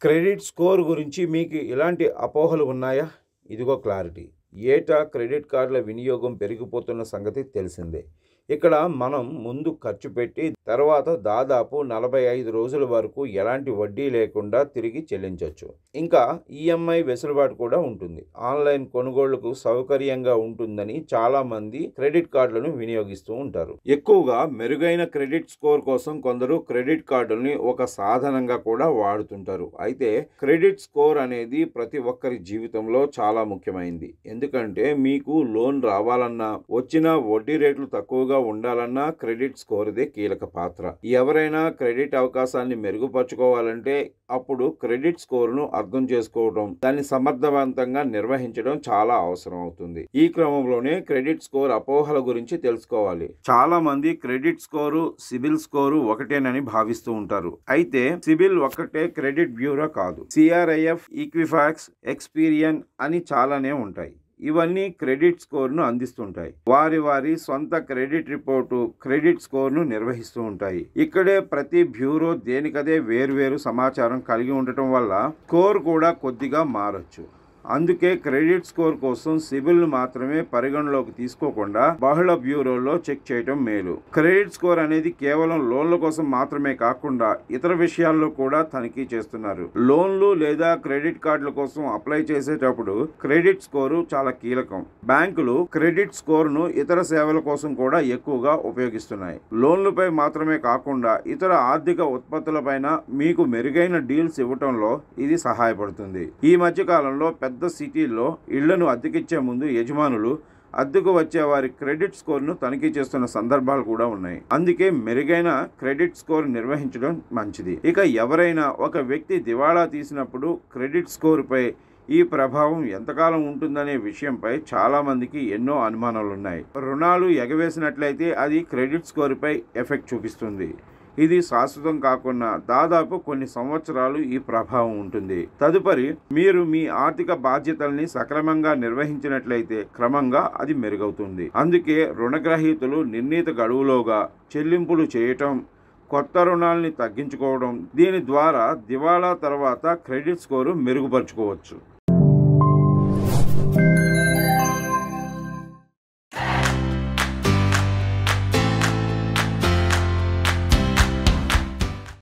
Credit score గురించి మీకు ఇలాంటి అపోహలు ఉన్నాయా? ఇదిగో క్లారిటీ. ఏటా క్రెడిట్ కార్డుల వినియోగం పెరిగిపోతున్న సంగతి తెలిసిందే. ఇక్కడ మనం ముందు ఖర్చు పెట్టి తర్వాత దాదాపు 45 రోజుల వరకు ఎలాంటి వడ్డీ లేకుండా తిరిగి చెల్లించవచ్చు. ఇంకా ఈఎంఐ వెసులుబాటు కూడా ఉంటుంది. ఆన్లైన్ కొనుగోళ్లకు సౌకర్యంగా ఉంటుందని చాలామంది క్రెడిట్ కార్డులను వినియోగిస్తూ ఉంటారు. ఎక్కువగా మెరుగైన క్రెడిట్ స్కోర్ కోసం కొందరు క్రెడిట్ కార్డుల్ని ఒక సాధనంగా కూడా వాడుతుంటారు. అయితే క్రెడిట్ స్కోర్ అనేది ప్రతి ఒక్కరి జీవితంలో చాలా ముఖ్యమైనది. ఎందుకంటే మీకు లోన్ రావాలన్నా, వచ్చిన వడ్డీ రేట్లు తక్కువగా ఉండాలన్నా క్రెడిట్ స్కోర్దే కీలక పాత్ర. ఎవరైనా క్రెడిట్ అవకాశాన్ని మెరుగుపరచుకోవాలంటే అప్పుడు క్రెడిట్ స్కోర్ను అర్థం చేసుకోవడం, దాన్ని సమర్థవంతంగా నిర్వహించడం చాలా అవసరం అవుతుంది. ఈ క్రమంలోనే క్రెడిట్ స్కోర్ అపోహల గురించి తెలుసుకోవాలి. చాలా మంది క్రెడిట్ స్కోరు, సిబిల్ స్కోరు ఒకటేనని భావిస్తూ ఉంటారు. అయితే సిబిల్ ఒక్కటే క్రెడిట్ బ్యూరో కాదు. సిఆర్ఐఎఫ్, ఈక్విఫాక్స్, ఎక్స్పీరియన్ అని చాలానే ఉంటాయి. ఇవన్నీ క్రెడిట్ స్కోర్ను అందిస్తుంటాయి. వారి సొంత క్రెడిట్ రిపోర్టు, క్రెడిట్ స్కోర్ను నిర్వహిస్తూ ఉంటాయి. ఇక్కడే ప్రతి బ్యూరో దేనికదే వేర్వేరు సమాచారం కలిగి ఉండటం వల్ల స్కోర్ కూడా కొద్దిగా మారచ్చు. అందుకే క్రెడిట్ స్కోర్ కోసం సిబిల్ను మాత్రమే పరిగణలోకి తీసుకోకుండా బహుళ బ్యూరోల్లో చెక్ చేయటం మేలు. క్రెడిట్ స్కోర్ అనేది కేవలం లోన్ల కోసం మాత్రమే కాకుండా ఇతర విషయాల్లో కూడా తనిఖీ చేస్తున్నారు. లోన్లు లేదా క్రెడిట్ కార్డుల కోసం అప్లై చేసేటప్పుడు క్రెడిట్ స్కోరు చాలా కీలకం. బ్యాంకులు క్రెడిట్ స్కోర్ను ఇతర సేవల కోసం కూడా ఎక్కువగా ఉపయోగిస్తున్నాయి. లోన్లపై మాత్రమే కాకుండా ఇతర ఆర్థిక ఉత్పత్తులపైన మీకు మెరుగైన డీల్స్ ఇవ్వటంలో ఇది సహాయపడుతుంది. ఈ మధ్య కాలంలో పెద్ద సిటీల్లో ఇళ్లను అద్దెకిచ్చే ముందు యజమానులు అద్దెకు వచ్చే వారి క్రెడిట్ స్కోర్ను తనిఖీ చేస్తున్న సందర్భాలు కూడా ఉన్నాయి. అందుకే మెరుగైన క్రెడిట్ స్కోర్ నిర్వహించడం మంచిది. ఇక ఎవరైనా ఒక వ్యక్తి దివాళా తీసినప్పుడు క్రెడిట్ స్కోర్పై ఈ ప్రభావం ఎంతకాలం ఉంటుందనే విషయంపై చాలా మందికి ఎన్నో అనుమానాలున్నాయి. రుణాలు ఎగవేసినట్లయితే అది క్రెడిట్ స్కోర్పై ఎఫెక్ట్ చూపిస్తుంది. ఇది శాశ్వతం కాకుండా దాదాపు కొన్ని సంవత్సరాలు ఈ ప్రభావం ఉంటుంది. తదుపరి మీరు మీ ఆర్థిక బాధ్యతల్ని సక్రమంగా నిర్వహించినట్లయితే క్రమంగా అది మెరుగవుతుంది. అందుకే రుణగ్రహీతలు నిర్ణీత గడువులోగా చెల్లింపులు చేయటం, కొత్త రుణాల్ని తగ్గించుకోవడం, దీని ద్వారా దివాళా తర్వాత క్రెడిట్ స్కోరు మెరుగుపరుచుకోవచ్చు.